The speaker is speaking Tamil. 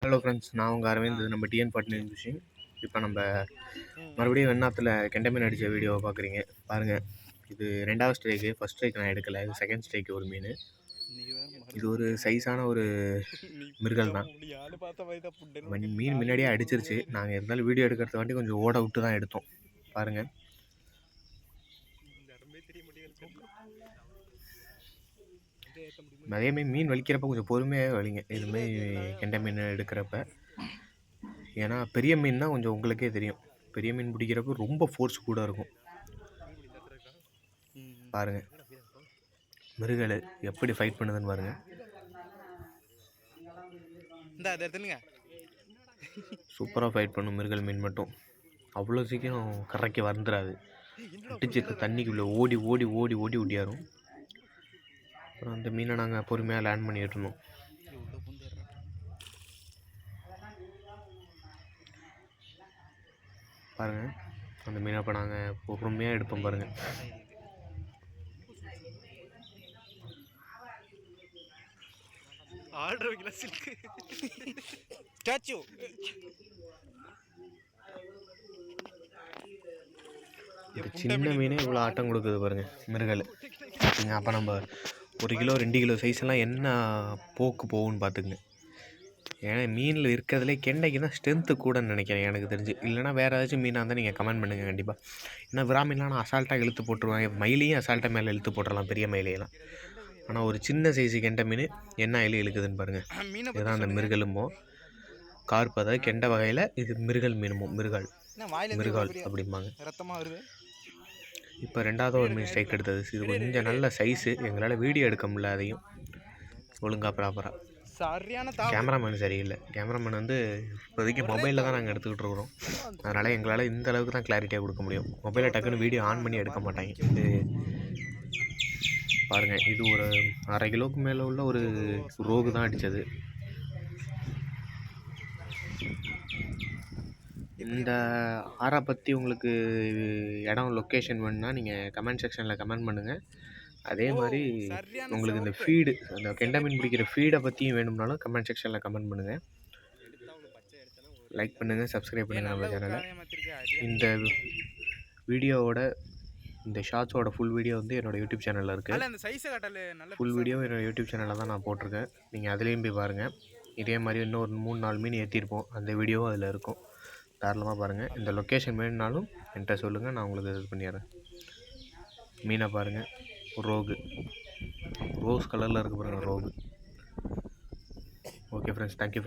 ஹலோ ஃப்ரெண்ட்ஸ், நான் உங்கள் அரவிந்த். நம்ம TN49 ஃபிஷிங். இப்போ நம்ம மறுபடியும் வெண்ணாத்தில் கெண்டை மீன் அடித்த வீடியோவை பார்க்குறீங்க. பாருங்கள், இது 2வது ஸ்ட்ரைக்கு. ஃபஸ்ட் ஸ்ட்ரைக் நான் எடுக்கலை, இது செகண்ட் ஸ்ட்ரைக்கு. ஒரு மீன், இது ஒரு சைஸான ஒரு மிருகல் தான். மீன் முன்னாடியே அடிச்சிருச்சு. நாங்கள் இருந்தாலும் வீடியோ எடுக்கிறத வாட்டி கொஞ்சம் ஓட விட்டு தான் எடுத்தோம். பாருங்கள், அதேமாதிரி மீன் வலிக்கிறப்ப கொஞ்சம் பொறுமையாக வலிங்க. இதுமாரி கெண்டை மீன் எடுக்கிறப்ப, ஏன்னா பெரிய மீன்னா கொஞ்சம் உங்களுக்கே தெரியும், பெரிய மீன் பிடிக்கிறப்ப ரொம்ப ஃபோர்ஸ் கூட இருக்கும். பாருங்கள், மிருகல் எப்படி ஃபைட் பண்ணுதுன்னு பாருங்கள். சூப்பராக ஃபைட் பண்ணும் மிருகல் மீன். மட்டும் அவ்வளோ சீக்கிரம் கரைக்கு வந்துடாது. அடிச்சு தண்ணிக்குள்ளே ஓடி ஓடி ஓடி ஓடி ஓடியாரும். அப்புறம் அந்த மீனை நாங்கள் பொறுமையாக லேண்ட் பண்ணிகிட்டு இருந்தோம். பாருங்கள், அந்த மீனை இப்போ நாங்கள் பொறுமையாக எடுப்போம். பாருங்கள், சின்ன மீனே இவ்வளோ ஆட்டம் கொடுக்குது பாருங்கள் மிருகல். அப்போ நம்ம 1 கிலோ 2 கிலோ சைஸ்லாம் என்ன போக்கு போகும்னு பார்த்துக்குங்க. ஏன்னா மீனில் இருக்கிறதுலே கெண்டைக்கு தான் ஸ்ட்ரென்த்து கூடன்னு நினைக்கிறேன் எனக்கு தெரிஞ்சு. இல்லைனா வேறு ஏதாச்சும் மீனாக இருந்தால் நீங்கள் கமெண்ட் பண்ணுங்கள் கண்டிப்பாக. ஏன்னா விராமீன்லாம் நான் அசால்ட்டாக இழுத்து போட்டுருவாங்க. மயிலையும் அசால்ட்டாக மேலே இழுத்து போட்டுடலாம், பெரிய மயிலையெல்லாம். ஆனால் ஒரு சின்ன சைஸு கெண்டை மீன் என்ன அயிலி இழுக்குதுன்னு பாருங்கள். இதுதான் அந்த மிருகலுமோ கார்ப்பு, அதாவது கெண்டை வகையில் இது மிருகல் மீனுமோ, மிருகால் அப்படிம்பாங்க. இப்போ 2வது ஒரு மீன் ஸ்ட்ரைக் எடுத்தது. இது கொஞ்சம் நல்ல சைஸு. எங்களால் வீடியோ எடுக்க முடியல, அதையும் ஒழுங்காக ப்ராப்பராக. கேமராமேன் சரியில்லை. கேமராமேன் வந்து இப்போதைக்கு மொபைலில் தான் நாங்கள் எடுத்துக்கிட்டு இருக்கிறோம். அதனால் எங்களால் இந்த அளவுக்கு தான் கிளாரிட்டியாக கொடுக்க முடியும். மொபைலில் டக்குன்னு வீடியோ ஆன் பண்ணி எடுக்க மாட்டாங்க. இது பாருங்கள், இது ஒரு 1/2 கிலோவுக்கு மேலே உள்ள ஒரு ரோகு தான் அடித்தது. இந்த ஆறை பற்றி உங்களுக்கு இடம் லொக்கேஷன் வேணுன்னா நீங்கள் கமெண்ட் செக்ஷனில் கமெண்ட் பண்ணுங்கள். அதே மாதிரி உங்களுக்கு இந்த ஃபீடு, அந்த கெண்டை மீன் பிடிக்கிற ஃபீடை பற்றியும் வேணும்னாலும் கமெண்ட் செக்ஷனில் கமெண்ட் பண்ணுங்கள். லைக் பண்ணுங்கள், சப்ஸ்கிரைப் பண்ணுங்கள் நம்ம சேனலை. இந்த வீடியோவோட, இந்த ஷார்ட்ஸோட ஃபுல் வீடியோ வந்து என்னோடய யூடியூப் சேனலில் இருக்குது. ஃபுல் வீடியோ என்னோடய யூடியூப் சேனலில் தான் நான் போட்டிருக்கேன். நீங்கள் அதுலேயும் போய் பாருங்கள். இதே மாதிரி இன்னும் ஒரு 3-4 மீன் ஏற்றிருப்போம், அந்த வீடியோவும் அதில் இருக்கும். தாராளமாக பாருங்கள். இந்த லொக்கேஷன் வேணும்னாலும் என்கிட்ட சொல்லுங்கள், நான் உங்களுக்கு இது பண்ணிடுறேன். மீனை பாருங்கள், ரோகு, ரோஸ் கலரில் இருக்குது பாருங்கள் ரோகு. Okay friends, thank you.